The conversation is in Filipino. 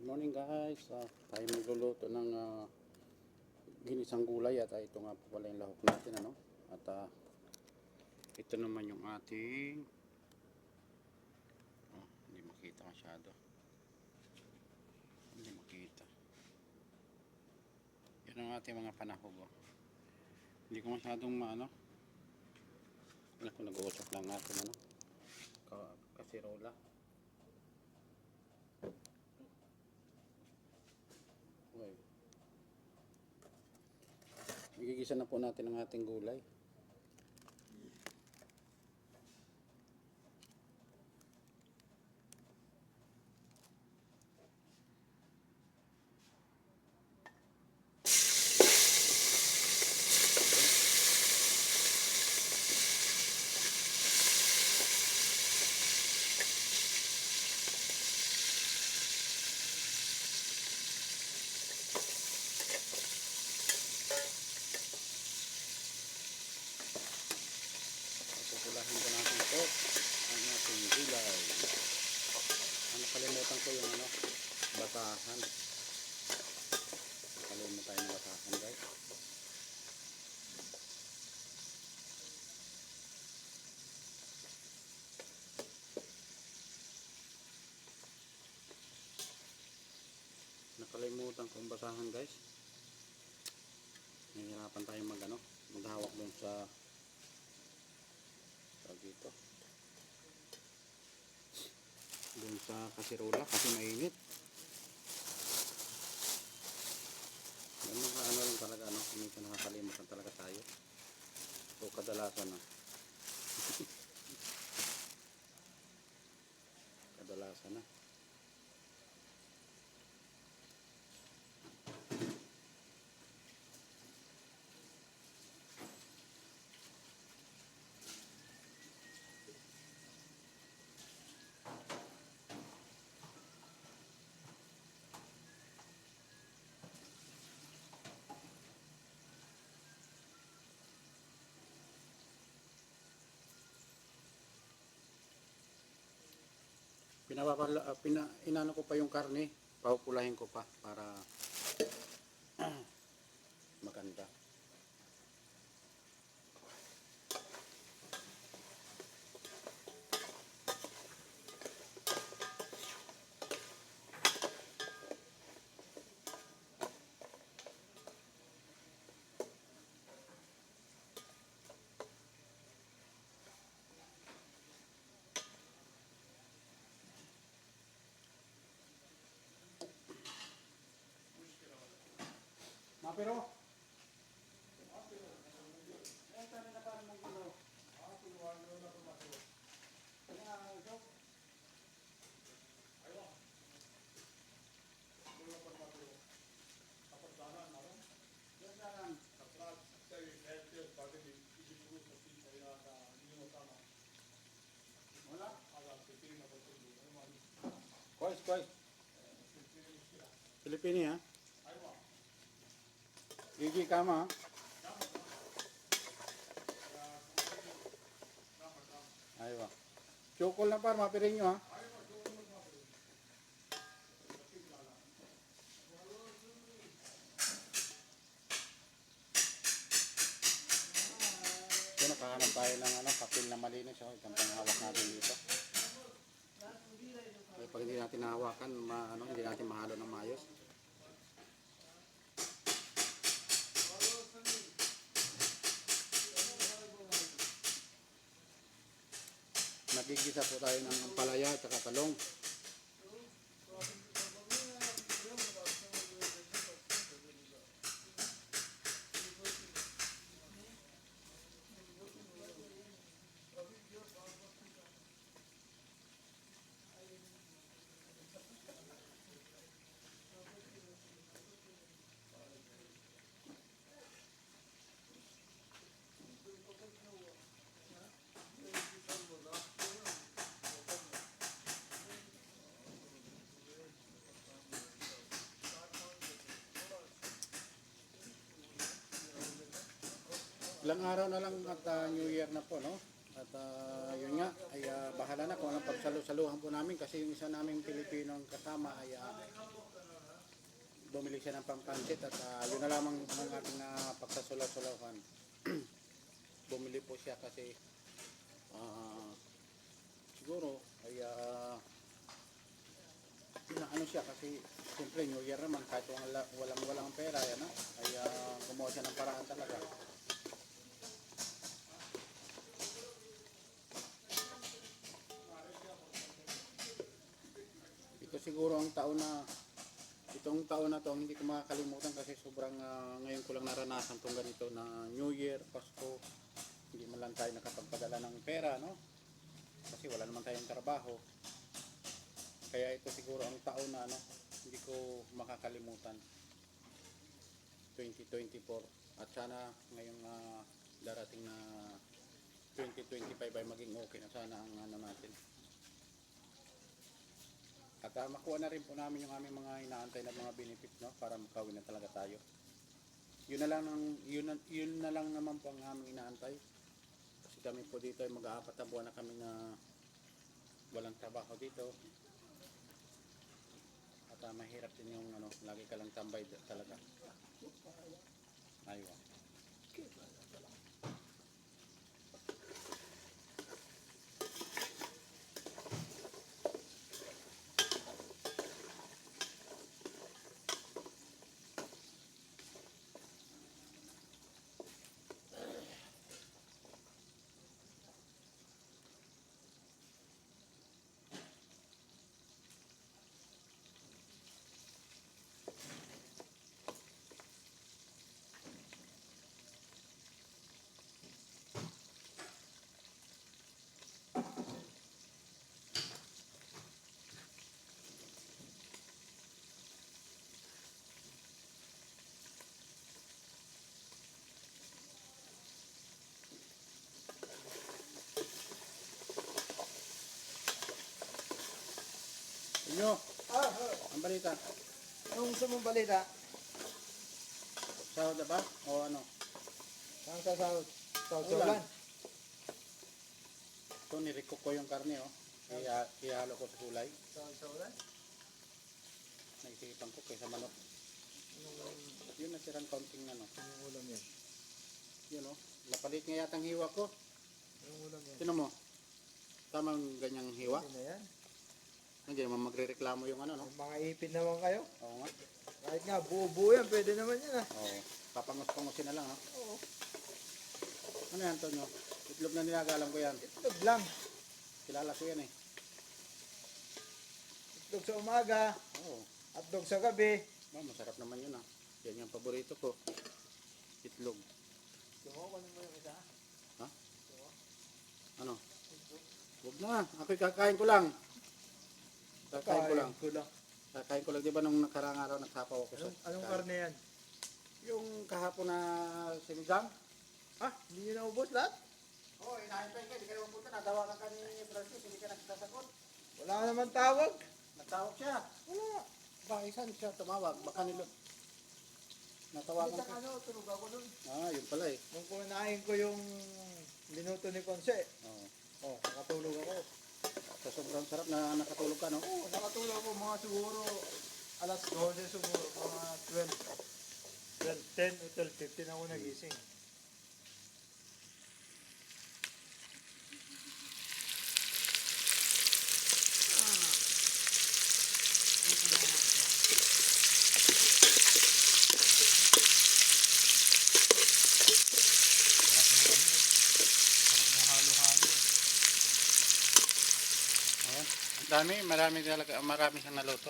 Morning guys, tayo magluluto ng ginisang gulay at ito nga po pala yung lahok natin at ito naman yung ating hindi makita masyado, hindi makita yan ang ating mga panahog hindi ko masyadong nag-uusap lang natin kasirola. Igigisa na po natin ang ating gulay. Pupulahin ko natin po ang ating gulay. Nakalimutan ko yung batahan. Nakalimutan tayo ng batahan guys. Nakalimutan kong basahan guys. Nahihirapan tayo maghawak dun sa dito dun sa kasirola kasi mainit. Yan mga lang talaga minsan nakakalimutan talaga tayo. So kadalasan kadalasan inano ko pa yung karne, papupulahin ko pa para maganda. Pero Kuwais. Pilipini ha? Gigi kama ha? Aywa. Chokol na par, mapiring nyo ha? So nakahanap tayo ng papel na malinis. Itong panghawak natin dito. Pag hindi natin nahawakan, hindi natin mahalo ng maayos. Nagigisa po tayo ng ampalaya at saka talong. Ilang araw na lang at New Year na po, no? At yun nga, ay bahala na kung anong pagsalo-saluhan po namin kasi yung isa naming Pilipinong kasama ay bumili siya ng pampansit at yun na lamang ang ating pagsasulaw-sulawan. Bumili po siya kasi siguro ay ano siya kasi siyempre New Year naman kahit walang pera yan ay gumawa siya ng paraan talaga. Ito siguro ang itong taon na to hindi ko makakalimutan kasi sobrang ngayon ko lang naranasan tong ganito na New Year, Pasko, hindi man lang tayo nakapagpadala ng pera, no? Kasi wala naman tayong trabaho. Kaya ito siguro ang taon na hindi ko makakalimutan. 2024 at sana ngayong darating na 2025 ay maging okay na sana ang natin. At makuha na rin po namin yung aming mga inaantay na mga benefit, no, para makawin na talaga tayo. Yun na lang naman po ang aming inaantay. Kasi kami po dito ay mag-aapat na buwan na kami na walang trabaho dito. At mahirap din yung lagi ka lang tambay talaga. Aywa. Inyo, ang balita. Anong gusto mong balita? Sahod na ba? O ano? Saan sa sahod? Ulan. Ito, nirikok ko yung karne, oh. Ihalo ko sa kulay. Sahod sa ulan? Naisipan ko kaysa manok. Yun natirang kaunting Anong ulam yan? Yun, oh. Lapalit nga yatang hiwa ko. Anong ulam yan? Sino mo? Tamang ganyang hiwa? Hindi na yan. Hindi naman magre-reklamo yung no? Yung mga ipin naman kayo. Oo nga. Kahit nga buo-buo yan, pwede naman yan Oo. Papangos-pangosin na lang, no? Oo. Ano yan, Tonyo? Itlog na nilagalam ko yan. Itlog lang. Kilala ko yan, eh. Itlog sa umaga, Oo. hotdog sa gabi. Masarap naman yun, ah. Yan yung paborito ko. Itlog. Gumawa ko naman yung isa. Ha? Ano? Huwag na. Ako'y kakain ko lang. Kakain ko lang. Kakain ko lang. Di ba nung nakarang araw nagsapaw ako sa... Anong karne yan? Yung kahapon na sinigang? Ah, hindi nyo naubos lahat? Oo, inahintay ka. Di kayo mabuta. Natawagan ka ni Francis. Hindi ka nagsasagot. Wala ka naman tawag. Nagtawag siya. Wala. Bakit saan siya tumawag? Baka nilo. Natawagan Minsan ka. tulog ako nun. Yun pala eh. Nung kunain ko yung binuto ni Ponce, Oo. nakatulog ako. Sa sobrang sarap na nakatulog ka, no? Oo, nakatulog ako mga siguro alas 12 siguro, mga 10 o 12:15 ako nagising. Marami siyang naluto.